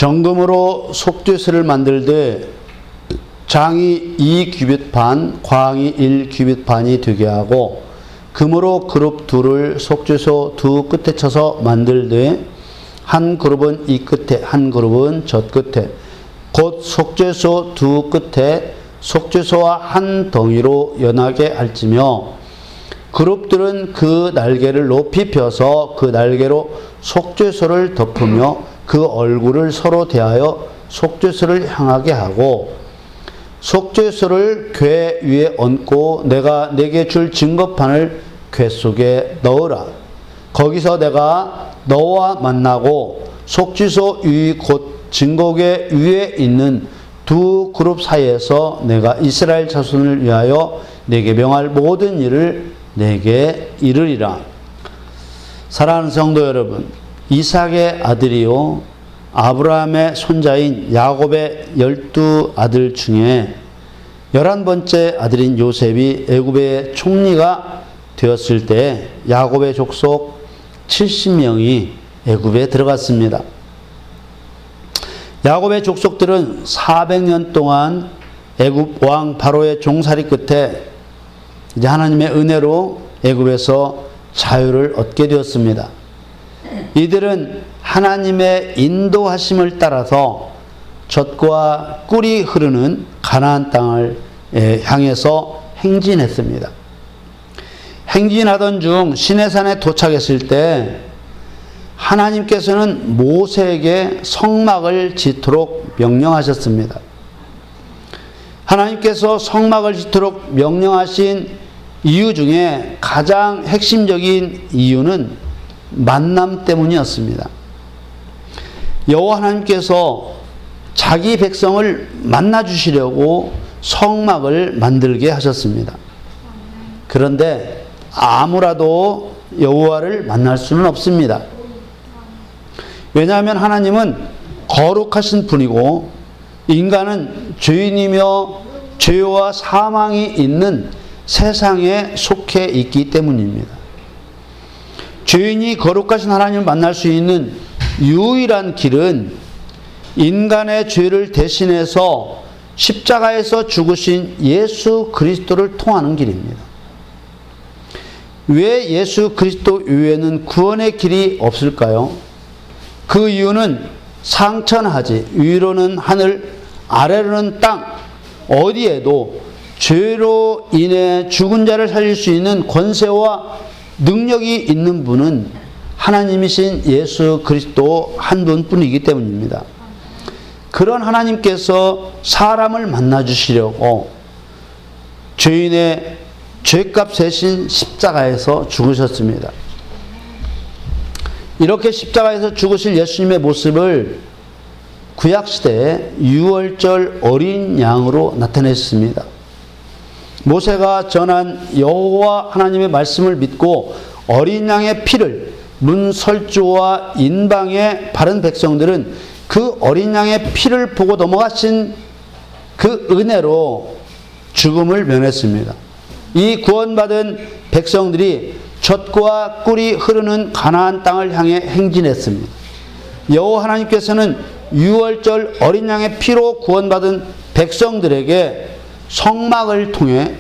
정금으로 속죄소를 만들되 장이 2규빗 반, 광이 1규빗 반이 되게 하고 금으로 그룹 둘을 속죄소 두 끝에 쳐서 만들되 한 그룹은 이 끝에 한 그룹은 저 끝에 곧 속죄소 두 끝에 속죄소와 한 덩이로 연하게 할지며 그룹들은 그 날개를 높이 펴서 그 날개로 속죄소를 덮으며 그 얼굴을 서로 대하여 속죄소를 향하게 하고 속죄소를 궤 위에 얹고 내가 내게 줄 증거판을 궤 속에 넣으라. 거기서 내가 너와 만나고 속죄소 위 곧 증거궤 위에 있는 두 그룹 사이에서 내가 이스라엘 자손을 위하여 내게 명할 모든 일을 내게 이르리라. 사랑하는 성도 여러분, 이삭의 아들이요 아브라함의 손자인 야곱의 12아들 중에 11번째 아들인 요셉이 애굽의 총리가 되었을 때 야곱의 족속 70명이 애굽에 들어갔습니다. 야곱의 족속들은 400년 동안 애굽 왕 바로의 종살이 끝에 이제 하나님의 은혜로 애굽에서 자유를 얻게 되었습니다. 이들은 하나님의 인도하심을 따라서 젖과 꿀이 흐르는 가나안 땅을 향해서 행진했습니다. 행진하던 중 시내산에 도착했을 때 하나님께서는 모세에게 성막을 짓도록 명령하셨습니다. 하나님께서 성막을 짓도록 명령하신 이유 중에 가장 핵심적인 이유는 만남 때문이었습니다. 여호와 하나님께서 자기 백성을 만나 주시려고 성막을 만들게 하셨습니다. 그런데 아무라도 여호와를 만날 수는 없습니다. 왜냐하면 하나님은 거룩하신 분이고 인간은 죄인이며 죄와 사망이 있는 세상에 속해 있기 때문입니다. 죄인이 거룩하신 하나님을 만날 수 있는 유일한 길은 인간의 죄를 대신해서 십자가에서 죽으신 예수 그리스도를 통하는 길입니다. 왜 예수 그리스도 외에는 구원의 길이 없을까요? 그 이유는 상천하지 위로는 하늘 아래로는 땅 어디에도 죄로 인해 죽은 자를 살릴 수 있는 권세와 능력이 있는 분은 하나님이신 예수 그리스도 한 분뿐이기 때문입니다. 그런 하나님께서 사람을 만나 주시려고 죄인의 죄값 대신 십자가에서 죽으셨습니다. 이렇게 십자가에서 죽으실 예수님의 모습을 구약시대에 유월절 어린 양으로 나타냈습니다. 모세가 전한 여호와 하나님의 말씀을 믿고 어린 양의 피를 문설주와 인방에 바른 백성들은 그 어린 양의 피를 보고 넘어가신 그 은혜로 죽음을 면했습니다. 이 구원받은 백성들이 젖과 꿀이 흐르는 가나안 땅을 향해 행진했습니다. 여호와 하나님께서는 유월절 어린 양의 피로 구원받은 백성들에게 성막을 통해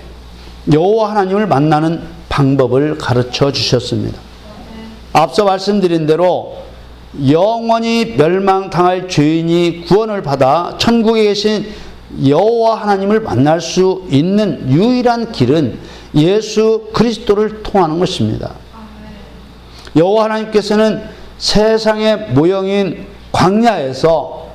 여호와 하나님을 만나는 방법을 가르쳐 주셨습니다. 앞서 말씀드린 대로 영원히 멸망당할 죄인이 구원을 받아 천국에 계신 여호와 하나님을 만날 수 있는 유일한 길은 예수 그리스도를 통하는 것입니다. 여호와 하나님께서는 세상의 모형인 광야에서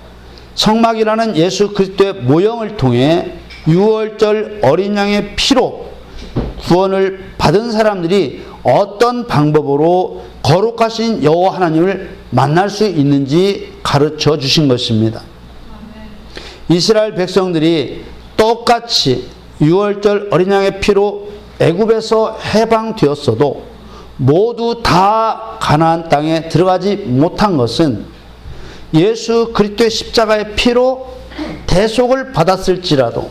성막이라는 예수 그리스도의 모형을 통해 유월절 어린 양의 피로 구원을 받은 사람들이 어떤 방법으로 거룩하신 여호와 하나님을 만날 수 있는지 가르쳐 주신 것입니다. 이스라엘 백성들이 똑같이 유월절 어린 양의 피로 애굽에서 해방되었어도 모두 다 가나안 땅에 들어가지 못한 것은 예수 그리스도의 십자가의 피로 대속을 받았을지라도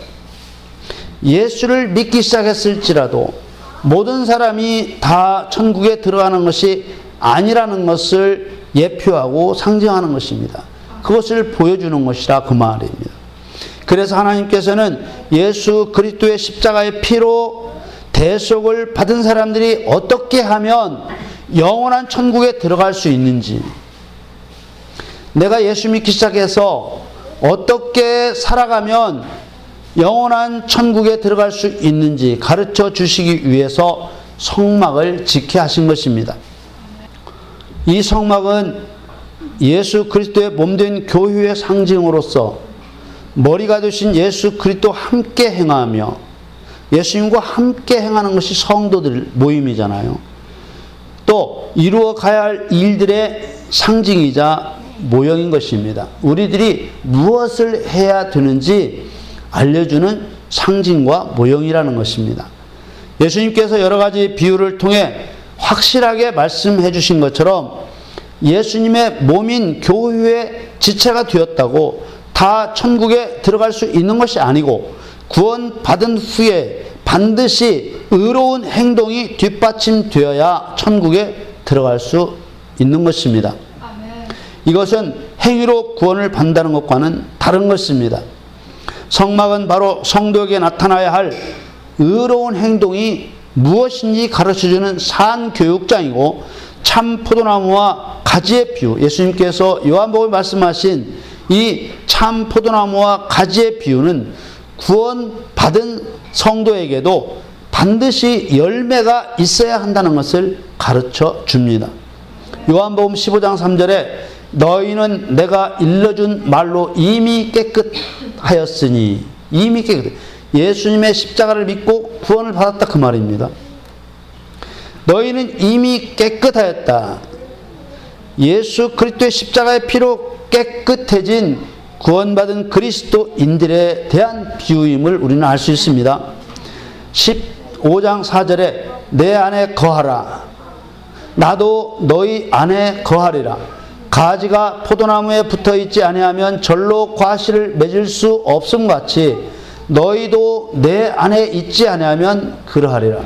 예수를 믿기 시작했을지라도 모든 사람이 다 천국에 들어가는 것이 아니라는 것을 예표하고 상징하는 것입니다. 그것을 보여주는 것이라 그 말입니다. 그래서 하나님께서는 예수 그리스도의 십자가의 피로 대속을 받은 사람들이 어떻게 하면 영원한 천국에 들어갈 수 있는지, 내가 예수 믿기 시작해서 어떻게 살아가면 영원한 천국에 들어갈 수 있는지 가르쳐 주시기 위해서 성막을 지게 하신 것입니다. 이 성막은 예수 그리스도의 몸된 교회의 상징으로서 머리가 되신 예수 그리스도와 함께 행하며 예수님과 함께 행하는 것이 성도들 모임이잖아요. 또 이루어 가야 할 일들의 상징이자 모형인 것입니다. 우리들이 무엇을 해야 되는지 알려주는 상징과 모형이라는 것입니다. 예수님께서 여러 가지 비유를 통해 확실하게 말씀해 주신 것처럼 예수님의 몸인 교회의 지체가 되었다고 다 천국에 들어갈 수 있는 것이 아니고, 구원받은 후에 반드시 의로운 행동이 뒷받침되어야 천국에 들어갈 수 있는 것입니다. 이것은 행위로 구원을 받는다는 것과는 다른 것입니다. 성막은 바로 성도에게 나타나야 할 의로운 행동이 무엇인지 가르쳐주는 산교육장이고, 참 포도나무와 가지의 비유, 예수님께서 요한복음에 말씀하신 이 참 포도나무와 가지의 비유는 구원받은 성도에게도 반드시 열매가 있어야 한다는 것을 가르쳐 줍니다. 요한복음 15장 3절에 너희는 내가 일러준 말로 이미 깨끗하였으니, 이미 깨끗, 예수님의 십자가를 믿고 구원을 받았다 그 말입니다. 너희는 이미 깨끗하였다. 예수 그리스도의 십자가의 피로 깨끗해진 구원받은 그리스도인들에 대한 비유임을 우리는 알 수 있습니다. 15장 4절에 내 안에 거하라. 나도 너희 안에 거하리라. 가지가 포도나무에 붙어있지 아니하면 절로 과실을 맺을 수 없음 같이 너희도 내 안에 있지 아니하면 그러하리라.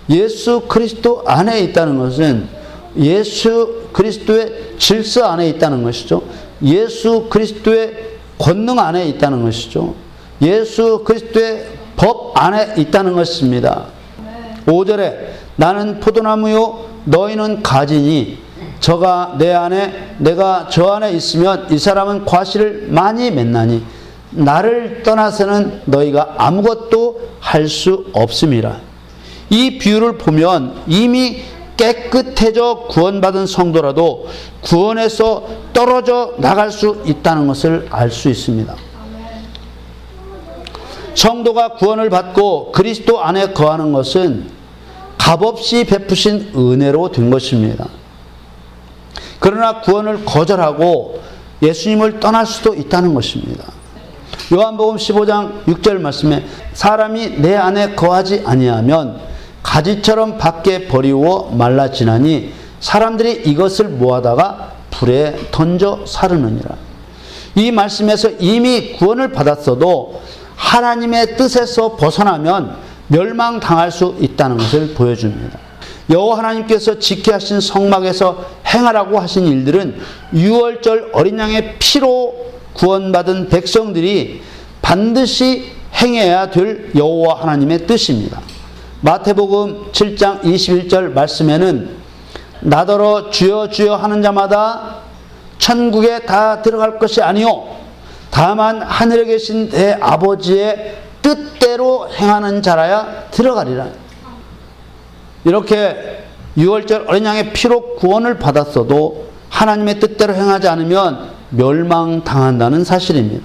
예수 그리스도 안에 있다는 것은 예수 그리스도의 질서 안에 있다는 것이죠. 예수 그리스도의 권능 안에 있다는 것이죠. 예수 그리스도의 법 안에 있다는 것입니다. 5절에 나는 포도나무요 너희는 가지니 저가 내 안에 내가 저 안에 있으면 이 사람은 과실을 많이 맺나니 나를 떠나서는 너희가 아무것도 할 수 없음이라. 이 비유를 보면 이미 깨끗해져 구원받은 성도라도 구원에서 떨어져 나갈 수 있다는 것을 알 수 있습니다. 성도가 구원을 받고 그리스도 안에 거하는 것은 값없이 베푸신 은혜로 된 것입니다. 그러나 구원을 거절하고 예수님을 떠날 수도 있다는 것입니다. 요한복음 15장 6절 말씀에 사람이 내 안에 거하지 아니하면 가지처럼 밖에 버리워 말라지나니 사람들이 이것을 모아다가 불에 던져 사르느니라. 이 말씀에서 이미 구원을 받았어도 하나님의 뜻에서 벗어나면 멸망당할 수 있다는 것을 보여줍니다. 여호와 하나님께서 지켜 하신 성막에서 행하라고 하신 일들은 유월절 어린 양의 피로 구원받은 백성들이 반드시 행해야 될 여호와 하나님의 뜻입니다. 마태복음 7장 21절 말씀에는 나더러 주여 주여 하는 자마다 천국에 다 들어갈 것이 아니요 다만 하늘에 계신 내 아버지의 뜻대로 행하는 자라야 들어가리라. 이렇게 유월절 어린 양의 피로 구원을 받았어도 하나님의 뜻대로 행하지 않으면 멸망당한다는 사실입니다.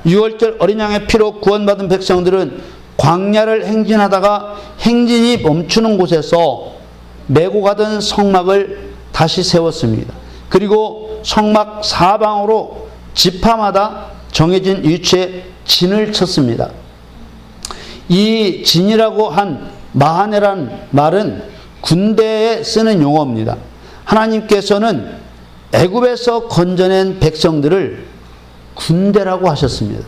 유월절 어린 양의 피로 구원받은 백성들은 광야를 행진하다가 행진이 멈추는 곳에서 메고 가던 성막을 다시 세웠습니다. 그리고 성막 사방으로 지파마다 정해진 위치에 진을 쳤습니다. 이 진이라고 한 마하네란 말은 군대에 쓰는 용어입니다. 하나님께서는 애굽에서 건져낸 백성들을 군대라고 하셨습니다.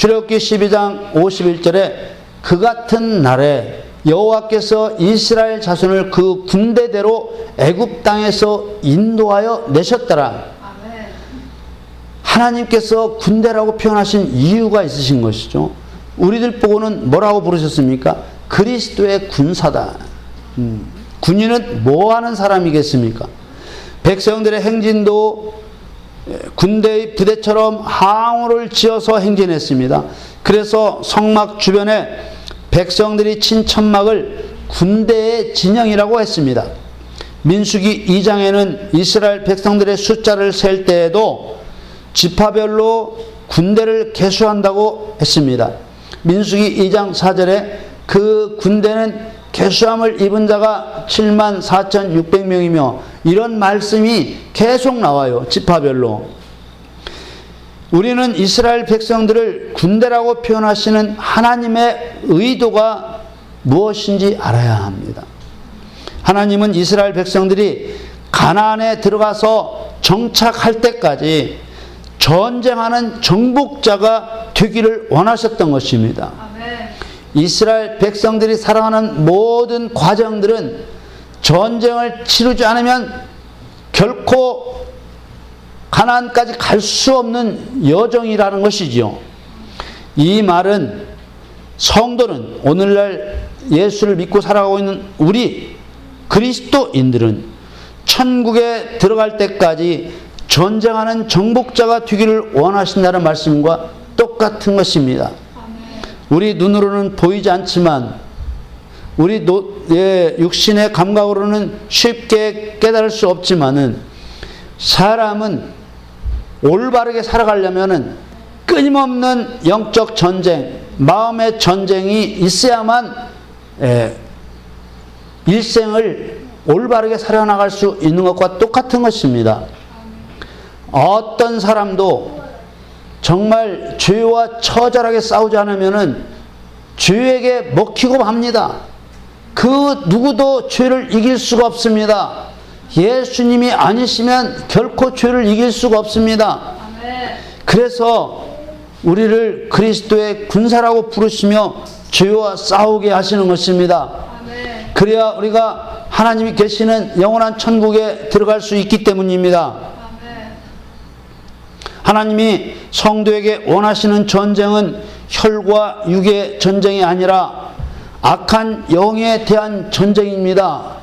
출애굽기 12장 51절에 그 같은 날에 여호와께서 이스라엘 자손을 그 군대대로 애굽 땅에서 인도하여 내셨더라. 하나님께서 군대라고 표현하신 이유가 있으신 것이죠. 우리들 보고는 뭐라고 부르셨습니까? 그리스도의 군사다. 군인은 뭐 하는 사람이겠습니까? 백성들의 행진도 군대의 부대처럼 항우를 지어서 행진했습니다. 그래서 성막 주변에 백성들이 친 천막을 군대의 진영이라고 했습니다. 민수기 2장에는 이스라엘 백성들의 숫자를 셀 때에도 지파별로 군대를 계수한다고 했습니다. 민수기 2장 4절에 그 군대는 계수함을 입은 자가 74,600명이며 이런 말씀이 계속 나와요. 지파별로. 우리는 이스라엘 백성들을 군대라고 표현하시는 하나님의 의도가 무엇인지 알아야 합니다. 하나님은 이스라엘 백성들이 가나안에 들어가서 정착할 때까지 전쟁하는 정복자가 되기를 원하셨던 것입니다. 이스라엘 백성들이 살아가는 모든 과정들은 전쟁을 치르지 않으면 결코 가나안까지 갈 수 없는 여정이라는 것이지요. 이 말은 성도는 오늘날 예수를 믿고 살아가고 있는 우리 그리스도인들은 천국에 들어갈 때까지 전쟁하는 정복자가 되기를 원하신다는 말씀과 똑같은 것입니다. 우리 눈으로는 보이지 않지만 우리 육신의 감각으로는 쉽게 깨달을 수 없지만은 사람은 올바르게 살아가려면은 끊임없는 영적 전쟁, 마음의 전쟁이 있어야만 일생을 올바르게 살아나갈 수 있는 것과 똑같은 것입니다. 어떤 사람도 정말 죄와 처절하게 싸우지 않으면은 죄에게 먹히고 맙니다. 그 누구도 죄를 이길 수가 없습니다. 예수님이 아니시면 결코 죄를 이길 수가 없습니다. 그래서 우리를 그리스도의 군사라고 부르시며 죄와 싸우게 하시는 것입니다. 그래야 우리가 하나님이 계시는 영원한 천국에 들어갈 수 있기 때문입니다. 하나님이 성도에게 원하시는 전쟁은 혈과 육의 전쟁이 아니라 악한 영에 대한 전쟁입니다.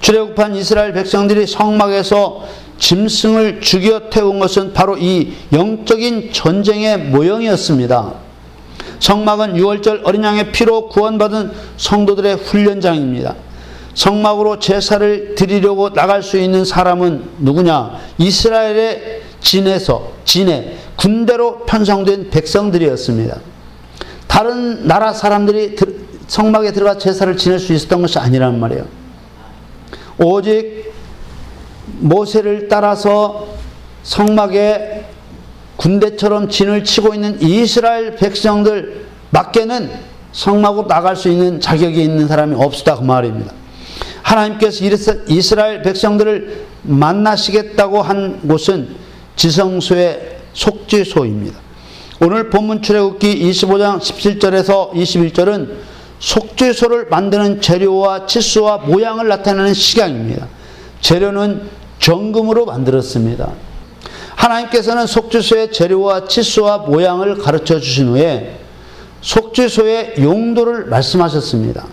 출애굽한 이스라엘 백성들이 성막에서 짐승을 죽여 태운 것은 바로 이 영적인 전쟁의 모형이었습니다. 성막은 유월절 어린 양의 피로 구원받은 성도들의 훈련장입니다. 성막으로 제사를 드리려고 나갈 수 있는 사람은 누구냐? 이스라엘의 진에 군대로 편성된 백성들이었습니다. 다른 나라 사람들이 성막에 들어가 제사를 지낼 수 있었던 것이 아니란 말이에요. 오직 모세를 따라서 성막에 군대처럼 진을 치고 있는 이스라엘 백성들 밖에는 성막으로 나갈 수 있는 자격이 있는 사람이 없었다 그 말입니다. 하나님께서 이스라엘 백성들을 만나시겠다고 한 곳은 지성소의 속죄소입니다. 오늘 본문 출애굽기 25장 17절에서 21절은 속죄소를 만드는 재료와 치수와 모양을 나타내는 식양입니다. 재료는 정금으로 만들었습니다. 하나님께서는 속죄소의 재료와 치수와 모양을 가르쳐 주신 후에 속죄소의 용도를 말씀하셨습니다.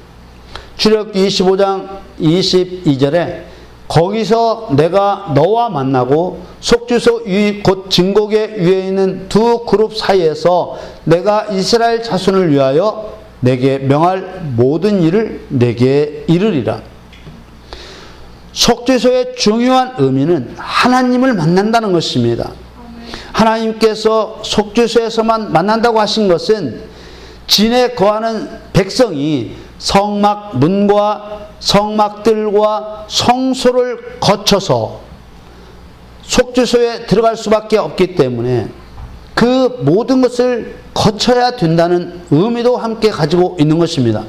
출애굽기 25장 22절에 거기서 내가 너와 만나고 속죄소 위 곧 증거계 위에 있는 두 그룹 사이에서 내가 이스라엘 자손을 위하여 내게 명할 모든 일을 내게 이르리라. 속죄소의 중요한 의미는 하나님을 만난다는 것입니다. 하나님께서 속죄소에서만 만난다고 하신 것은 진에 거하는 백성이 성막 문과 성막들과 성소를 거쳐서 속죄소에 들어갈 수밖에 없기 때문에 그 모든 것을 거쳐야 된다는 의미도 함께 가지고 있는 것입니다.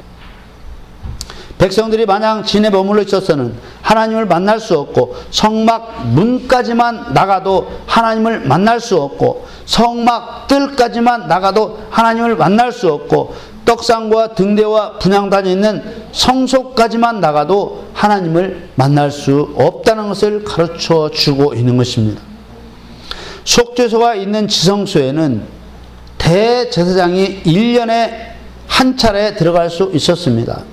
백성들이 마냥 진에 머물러 있어서는 하나님을 만날 수 없고 성막 문까지만 나가도 하나님을 만날 수 없고 성막 뜰까지만 나가도 하나님을 만날 수 없고 떡상과 등대와 분향단이 있는 성소까지만 나가도 하나님을 만날 수 없다는 것을 가르쳐 주고 있는 것입니다. 속죄소가 있는 지성소에는 대제사장이 1년에 한 차례 들어갈 수 있었습니다.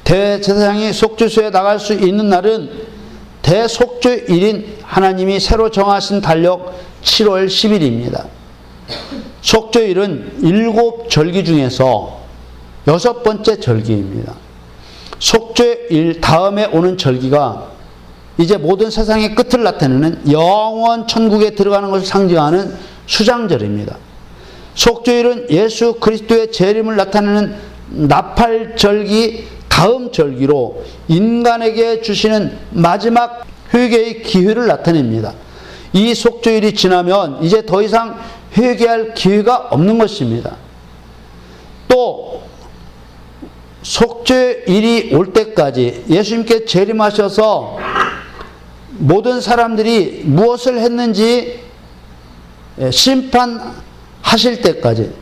대제사장이 속죄소에 나갈 수 있는 날은 대속죄일인 하나님이 새로 정하신 달력 7월 10일입니다. 속죄일은 7절기 중에서 6번째 절기입니다. 속죄일 다음에 오는 절기가 이제 모든 세상의 끝을 나타내는 영원 천국에 들어가는 것을 상징하는 수장절입니다. 속죄일은 예수 그리스도의 재림을 나타내는 나팔절기 다음 절기로 인간에게 주시는 마지막 회개의 기회를 나타냅니다. 이 속죄일이 지나면 이제 더 이상 회개할 기회가 없는 것입니다. 또 속죄일이 올 때까지 예수님께 재림하셔서 모든 사람들이 무엇을 했는지 심판하실 때까지,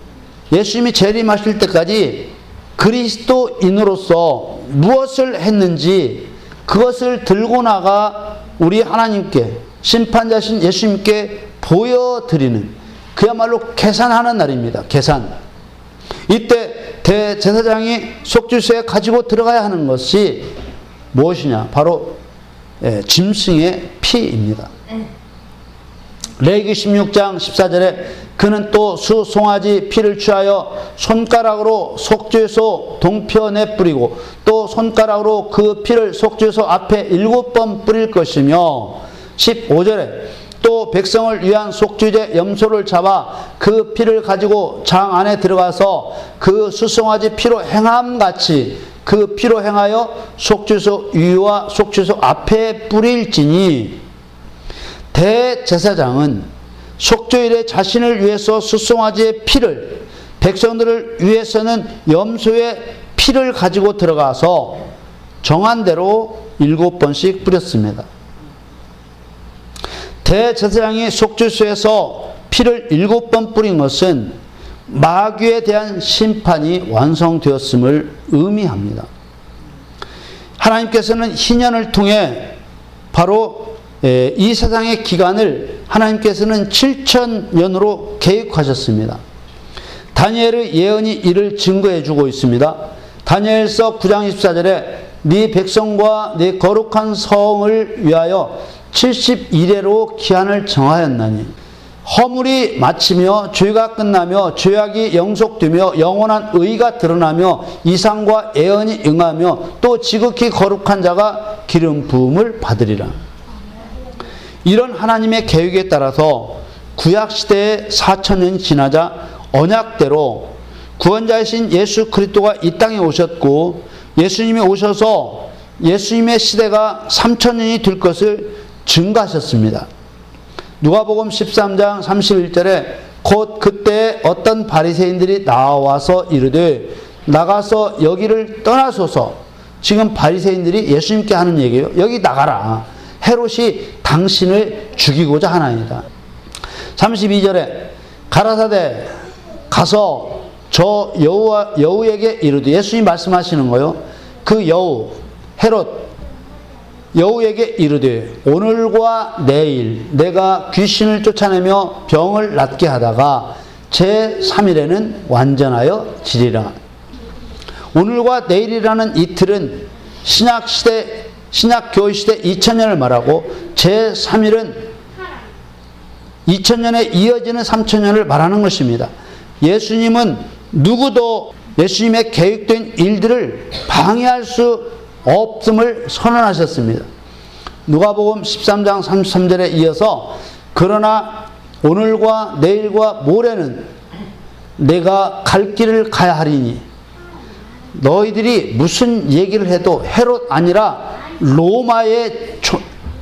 예수님이 재림하실 때까지 그리스도인으로서 무엇을 했는지 그것을 들고 나가 우리 하나님께, 심판자신 예수님께 보여드리는, 그야말로 계산하는 날입니다. 계산. 이때 대제사장이 속죄소에 가지고 들어가야 하는 것이 무엇이냐? 바로 짐승의 피입니다. 레위기 16장 14절에 그는 또 수송아지 피를 취하여 손가락으로 속죄소 동편에 뿌리고 또 손가락으로 그 피를 속죄소 앞에 7번 뿌릴 것이며, 15절에 또 백성을 위한 속죄제 염소를 잡아 그 피를 가지고 장 안에 들어가서 그 수송아지 피로 행함같이 그 피로 행하여 속죄소 위와 속죄소 앞에 뿌릴지니, 대제사장은 속죄일에 자신을 위해서 수송아지의 피를, 백성들을 위해서는 염소의 피를 가지고 들어가서 정한 대로 7번씩 뿌렸습니다. 대제사장이 속죄소에서 피를 7번 뿌린 것은 마귀에 대한 심판이 완성되었음을 의미합니다. 하나님께서는 희년을 통해 바로 이 세상의 기간을 하나님께서는 7,000년으로 계획하셨습니다. 다니엘의 예언이 이를 증거해 주고 있습니다. 다니엘서 9장 24절에 네 백성과 네 거룩한 성을 위하여 70일에로 기한을 정하였나니 허물이 마치며 죄가 끝나며 죄악이 영속되며 영원한 의가 드러나며 이상과 예언이 응하며 또 지극히 거룩한 자가 기름 부음을 받으리라. 이런 하나님의 계획에 따라서 구약시대의 4,000년이 지나자 언약대로 구원자이신 예수 그리스도가 이 땅에 오셨고, 예수님이 오셔서 예수님의 시대가 3,000년이 될 것을 증거하셨습니다. 누가복음 13장 31절에 곧 그때 어떤 바리새인들이 나와서 이르되 나가서 여기를 떠나소서. 지금 바리새인들이 예수님께 하는 얘기예요. 여기 나가라. 헤롯이 당신을 죽이고자 하나이다. 32절에 가라사대 가서 저 여우에게 이르되, 예수님이 말씀하시는 거예요. 그 여우 헤롯 여우에게 이르되 오늘과 내일 내가 귀신을 쫓아내며 병을 낫게 하다가 제3일에는 완전하여 지리라. 오늘과 내일이라는 이틀은 신약교회 시대 2000년을 말하고, 제3일은 2000년에 이어지는 3000년을 말하는 것입니다. 예수님은 누구도 예수님의 계획된 일들을 방해할 수 없음을 선언하셨습니다. 누가복음 13장 33절에 이어서 그러나 오늘과 내일과 모레는 내가 갈 길을 가야 하리니, 너희들이 무슨 얘기를 해도 헤롯 아니라 로마의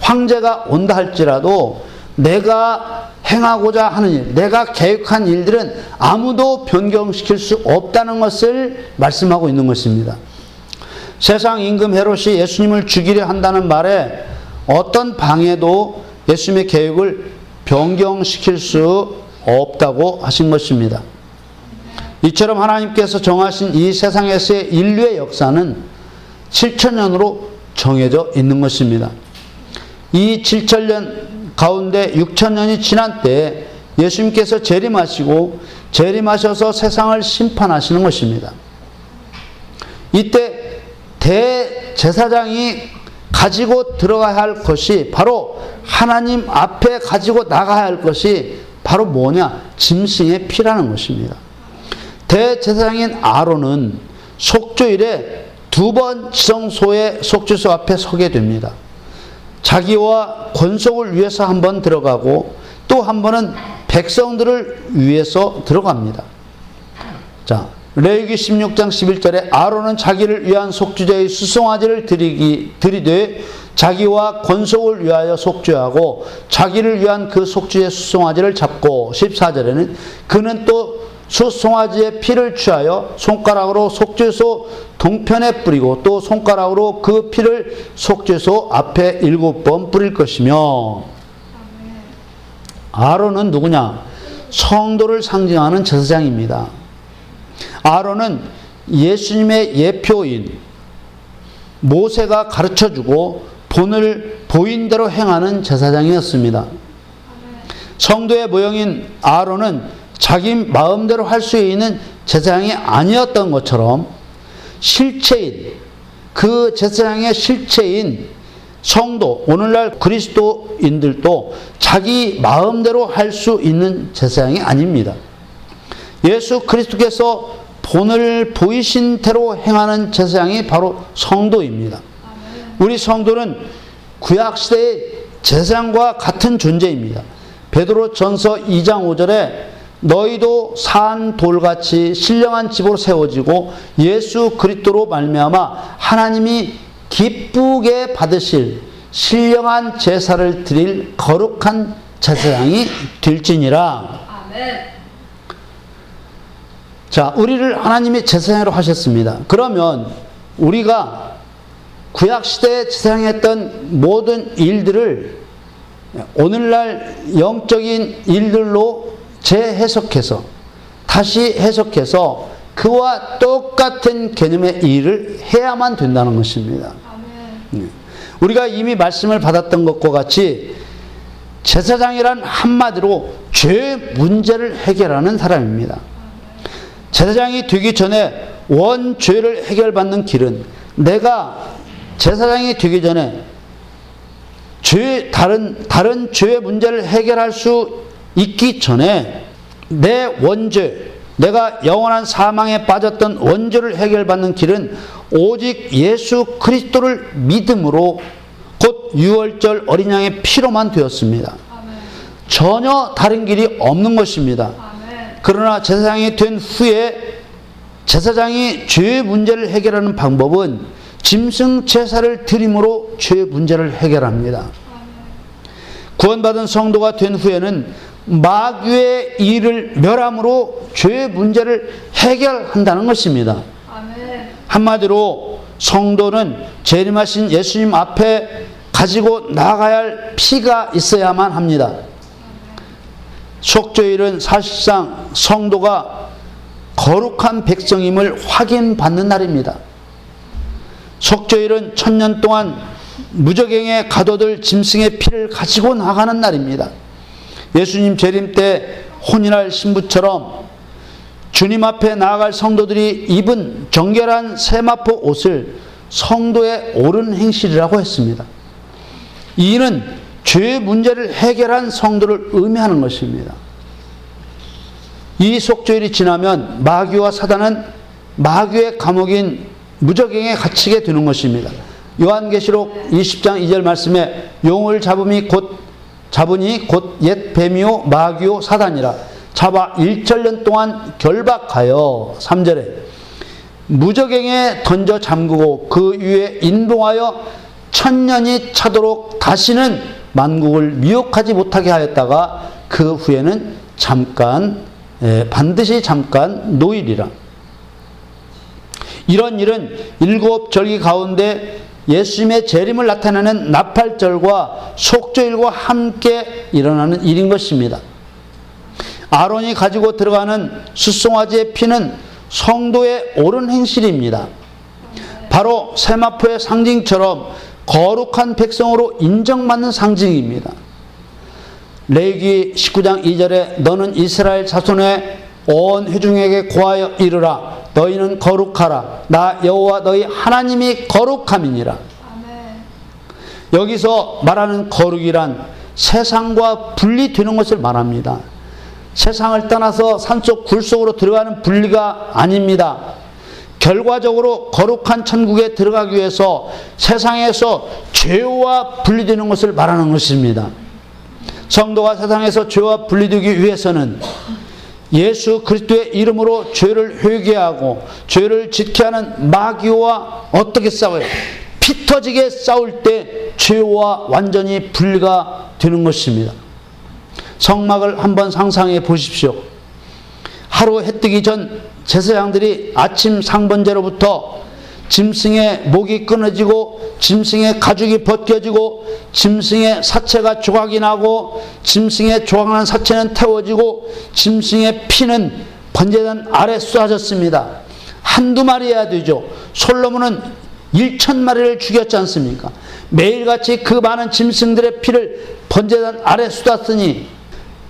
황제가 온다 할지라도 내가 행하고자 하는 일, 내가 계획한 일들은 아무도 변경시킬 수 없다는 것을 말씀하고 있는 것입니다. 세상 임금 헤롯이 예수님을 죽이려 한다는 말에 어떤 방해도 예수님의 계획을 변경시킬 수 없다고 하신 것입니다. 이처럼 하나님께서 정하신 이 세상에서의 인류의 역사는 7천년으로 정해져 있는 것입니다. 이 7천년 가운데 6천년이 지난 때에 예수님께서 재림하시고 재림하셔서 세상을 심판하시는 것입니다. 이때 대제사장이 가지고 들어가야 할 것이 바로 하나님 앞에 가지고 나가야 할 것이 바로 뭐냐? 짐승의 피라는 것입니다. 대제사장인 아론은 속죄일에 2번 지성소의 속죄소 앞에 서게 됩니다. 자기와 권속을 위해서 한 번 들어가고 또 한 번은 백성들을 위해서 들어갑니다. 자, 레위기 16장 11절에 아론은 자기를 위한 속죄제의 수송아지를 드리되 자기와 권속을 위하여 속죄하고 자기를 위한 그 속죄제 수송아지를 잡고 14절에는 그는 또 수송아지의 피를 취하여 손가락으로 속죄소 동편에 뿌리고 또 손가락으로 그 피를 속죄소 앞에 7번 뿌릴 것이며, 아론은 누구냐? 성도를 상징하는 제사장입니다. 아론은 예수님의 예표인 모세가 가르쳐주고 본을 보인 대로 행하는 제사장이었습니다. 성도의 모형인 아론은 자기 마음대로 할 수 있는 제사장이 아니었던 것처럼 실체인, 그 제사장의 실체인 성도, 오늘날 그리스도인들도 자기 마음대로 할 수 있는 제사장이 아닙니다. 예수 그리스도께서 본을 보이신 대로 행하는 제사장이 바로 성도입니다. 우리 성도는 구약시대의 제사장과 같은 존재입니다. 베드로전서 2장 5절에 너희도 산 돌같이 신령한 집으로 세워지고 예수 그리스도로 말미암아 하나님이 기쁘게 받으실 신령한 제사를 드릴 거룩한 제사장이 될지니라. 아멘. 자, 우리를 하나님이 제사장으로 하셨습니다. 그러면 우리가 구약시대에 제사장했던 모든 일들을 오늘날 영적인 일들로 재해석해서 다시 해석해서 그와 똑같은 개념의 일을 해야만 된다는 것입니다. 아멘. 우리가 이미 말씀을 받았던 것과 같이 제사장이란 한마디로 죄 문제를 해결하는 사람입니다. 제사장이 되기 전에 원죄를 해결받는 길은, 내가 제사장이 되기 전에 다른 죄의 문제를 해결할 수 있기 전에 내 원죄, 내가 영원한 사망에 빠졌던 원죄를 해결받는 길은 오직 예수 그리스도를 믿음으로 곧 유월절 어린 양의 피로만 되었습니다. 아멘. 전혀 다른 길이 없는 것입니다. 아멘. 그러나 제사장이 된 후에 제사장이 죄의 문제를 해결하는 방법은 짐승 제사를 드림으로 죄의 문제를 해결합니다. 아멘. 구원받은 성도가 된 후에는 마귀의 일을 멸함으로 죄의 문제를 해결한다는 것입니다. 아멘. 한마디로 성도는 재림하신 예수님 앞에 가지고 나가야 할 피가 있어야만 합니다. 속죄일은 사실상 성도가 거룩한 백성임을 확인받는 날입니다. 속죄일은 1000년 동안 무저갱에 가둬둘 짐승의 피를 가지고 나가는 날입니다. 예수님 재림 때 혼인할 신부처럼 주님 앞에 나아갈 성도들이 입은 정결한 세마포 옷을 성도의 옳은 행실이라고 했습니다. 이는 죄의 문제를 해결한 성도를 의미하는 것입니다. 이 속죄일이 지나면 마귀와 사단은 마귀의 감옥인 무저갱에 갇히게 되는 것입니다. 요한계시록 20장 2절 말씀에 용을 잡으니 곧 옛 뱀이요 마귀요 사단이라 잡아 1천년 동안 결박하여 3절에 무저갱에 던져 잠그고 그 위에 인동하여 1000년이 차도록 다시는 만국을 미혹하지 못하게 하였다가 그 후에는 반드시 잠깐 노일이라. 이런 일은 7절기 가운데 예수님의 재림을 나타내는 나팔절과 속죄일과 함께 일어나는 일인 것입니다. 아론이 가지고 들어가는 수송아지의 피는 성도의 옳은 행실입니다. 바로 세마포의 상징처럼 거룩한 백성으로 인정받는 상징입니다. 레위기 19장 2절에 너는 이스라엘 자손의 온 회중에게 고하여 이르라. 너희는 거룩하라. 나 여호와 너희 하나님이 거룩함이니라. 여기서 말하는 거룩이란 세상과 분리되는 것을 말합니다. 세상을 떠나서 산속 굴속으로 들어가는 분리가 아닙니다. 결과적으로 거룩한 천국에 들어가기 위해서 세상에서 죄와 분리되는 것을 말하는 것입니다. 성도가 세상에서 죄와 분리되기 위해서는 예수 그리스도의 이름으로 죄를 회개하고 죄를 짓게 하는 마귀와 어떻게 싸워요? 피 터지게 싸울 때 죄와 완전히 분리가 되는 것입니다. 성막을 한번 상상해 보십시오. 하루 해 뜨기 전 제사장들이 아침 상번제로부터 짐승의 목이 끊어지고 짐승의 가죽이 벗겨지고 짐승의 사체가 조각이 나고 짐승의 조각난 사체는 태워지고 짐승의 피는 번제단 아래 쏟아졌습니다. 한두 마리여야 되죠. 솔로몬은 1,000마리를 죽였지 않습니까? 매일같이 그 많은 짐승들의 피를 번제단 아래 쏟았으니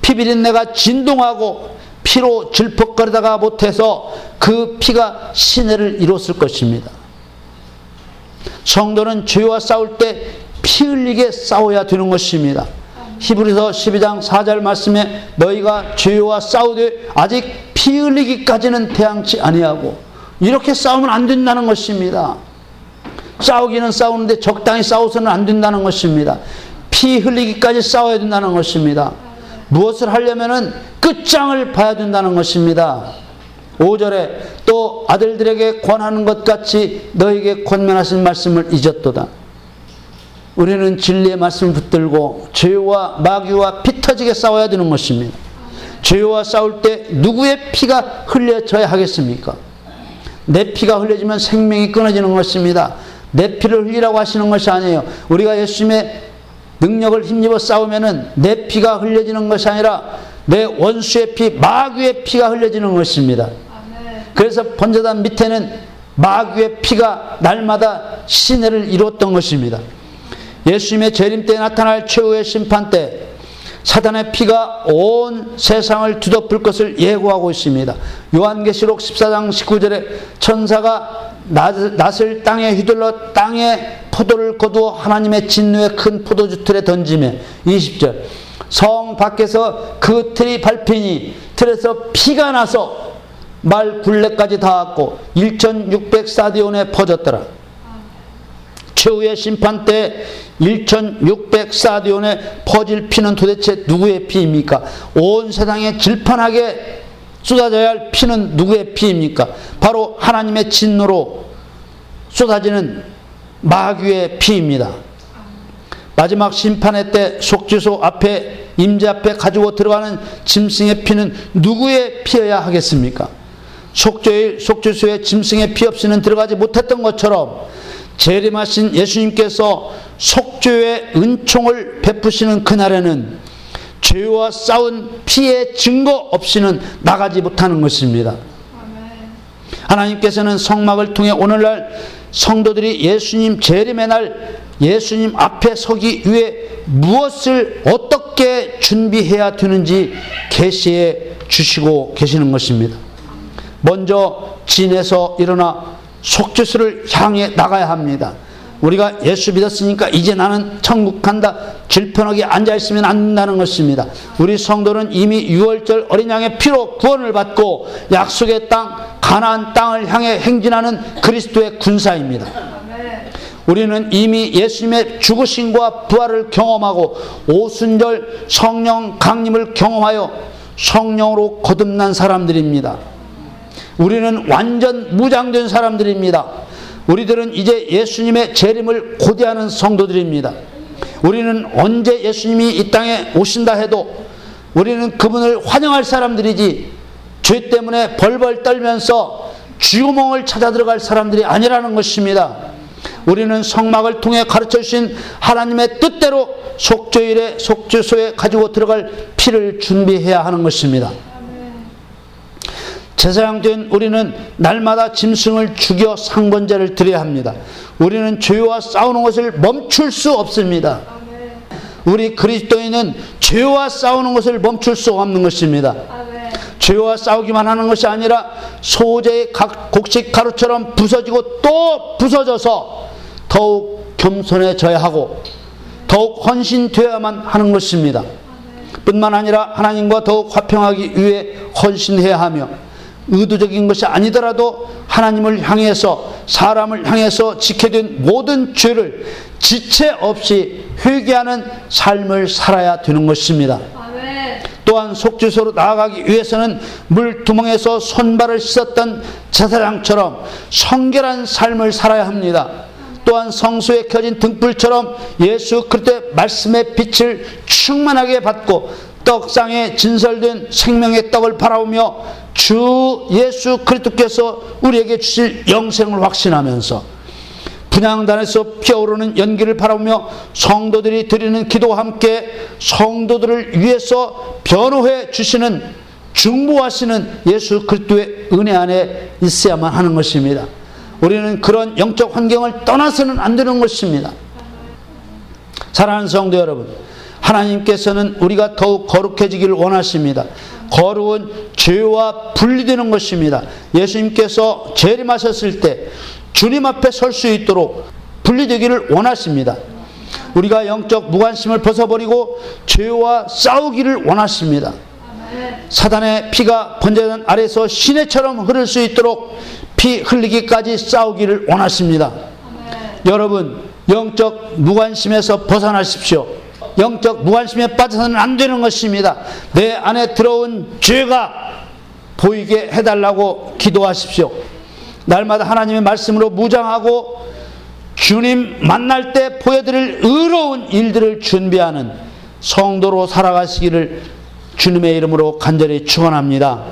피비린내가 진동하고 피로 질퍽거리다가 못해서 그 피가 시내를 이뤘을 것입니다. 성도는 죄와 싸울 때 피 흘리게 싸워야 되는 것입니다. 히브리서 12장 4절 말씀에 너희가 죄와 싸우되 아직 피 흘리기까지는 대항치 아니하고 이렇게 싸우면 안 된다는 것입니다. 싸우기는 싸우는데 적당히 싸워서는 안 된다는 것입니다. 피 흘리기까지 싸워야 된다는 것입니다. 무엇을 하려면은 끝장을 봐야 된다는 것입니다. 5절에 또 아들들에게 권하는 것 같이 너에게 권면하신 말씀을 잊었도다. 우리는 진리의 말씀을 붙들고 죄와 마귀와 피 터지게 싸워야 되는 것입니다. 죄와 싸울 때 누구의 피가 흘려져야 하겠습니까? 내 피가 흘려지면 생명이 끊어지는 것입니다. 내 피를 흘리라고 하시는 것이 아니에요. 우리가 예수님의 능력을 힘입어 싸우면은 내 피가 흘려지는 것이 아니라 내 원수의 피, 마귀의 피가 흘려지는 것입니다. 그래서 번제단 밑에는 마귀의 피가 날마다 시내를 이루었던 것입니다. 예수님의 재림 때 나타날 최후의 심판 때 사단의 피가 온 세상을 뒤덮을 것을 예고하고 있습니다. 요한계시록 14장 19절에 천사가 낫을 땅에 휘둘러 땅에 포도를 거두어 하나님의 진노의 큰 포도주 틀에 던지매 20절 성 밖에서 그 틀이 밟히니 틀에서 피가 나서 말 굴레까지 닿았고 1600사디온에 퍼졌더라. 최후의 심판 때 1600사디온에 퍼질 피는 도대체 누구의 피입니까? 온 세상에 질펀하게 쏟아져야 할 피는 누구의 피입니까? 바로 하나님의 진노로 쏟아지는 마귀의 피입니다. 마지막 심판의 때 속죄소 앞에 임재 앞에 가지고 들어가는 짐승의 피는 누구의 피여야 하겠습니까? 속죄일 속죄소에 짐승의 피 없이는 들어가지 못했던 것처럼 재림하신 예수님께서 속죄의 은총을 베푸시는 그날에는 죄와 싸운 피의 증거 없이는 나가지 못하는 것입니다. 하나님께서는 성막을 통해 오늘날 성도들이 예수님 재림의 날 예수님 앞에 서기 위해 무엇을 어떻게 준비해야 되는지 계시해 주시고 계시는 것입니다. 먼저 진에서 일어나 속죄소를 향해 나가야 합니다. 우리가 예수 믿었으니까 이제 나는 천국 간다 질펀하게 앉아있으면 안 된다는 것입니다. 우리 성도는 이미 유월절 어린 양의 피로 구원을 받고 약속의 땅 가나안 땅을 향해 행진하는 그리스도의 군사입니다. 우리는 이미 예수님의 죽으심과 부활을 경험하고 오순절 성령 강림을 경험하여 성령으로 거듭난 사람들입니다. 우리는 완전 무장된 사람들입니다. 우리들은 이제 예수님의 재림을 고대하는 성도들입니다. 우리는 언제 예수님이 이 땅에 오신다 해도 우리는 그분을 환영할 사람들이지 죄 때문에 벌벌 떨면서 쥐구멍을 찾아 들어갈 사람들이 아니라는 것입니다. 우리는 성막을 통해 가르쳐 주신 하나님의 뜻대로 속죄일에 속죄소에 가지고 들어갈 피를 준비해야 하는 것입니다. 제사장 된 우리는 날마다 짐승을 죽여 상번제를 드려야 합니다. 우리는 죄와 싸우는 것을 멈출 수 없습니다. 우리 그리스도인은 죄와 싸우는 것을 멈출 수 없는 것입니다. 죄와 싸우기만 하는 것이 아니라 소재의 곡식 가루처럼 부서지고 또 부서져서 더욱 겸손해져야 하고 더욱 헌신되어야만 하는 것입니다. 뿐만 아니라 하나님과 더욱 화평하기 위해 헌신해야 하며 의도적인 것이 아니더라도 하나님을 향해서 사람을 향해서 지게 된 모든 죄를 지체 없이 회개하는 삶을 살아야 되는 것입니다. 또한 속죄소로 나아가기 위해서는 물두멍에서 손발을 씻었던 제사장처럼 성결한 삶을 살아야 합니다. 또한 성소에 켜진 등불처럼 예수 그리스도의 말씀의 빛을 충만하게 받고 떡상에 진설된 생명의 떡을 바라보며 주 예수 그리스도께서 우리에게 주실 영생을 확신하면서 분향단에서 피어오르는 연기를 바라보며 성도들이 드리는 기도와 함께 성도들을 위해서 변호해 주시는 중보하시는 예수 그리스도의 은혜 안에 있어야만 하는 것입니다. 우리는 그런 영적 환경을 떠나서는 안 되는 것입니다. 사랑하는 성도 여러분, 하나님께서는 우리가 더욱 거룩해지기를 원하십니다. 거룩은 죄와 분리되는 것입니다. 예수님께서 재림하셨을 때 주님 앞에 설 수 있도록 분리되기를 원하십니다. 우리가 영적 무관심을 벗어버리고 죄와 싸우기를 원하십니다. 사단의 피가 번제단 아래서 시내처럼 흐를 수 있도록 피 흘리기까지 싸우기를 원하십니다. 여러분, 영적 무관심에서 벗어나십시오. 영적 무관심에 빠져서는 안 되는 것입니다. 내 안에 들어온 죄가 보이게 해달라고 기도하십시오. 날마다 하나님의 말씀으로 무장하고 주님 만날 때 보여드릴 의로운 일들을 준비하는 성도로 살아가시기를 주님의 이름으로 간절히 축원합니다.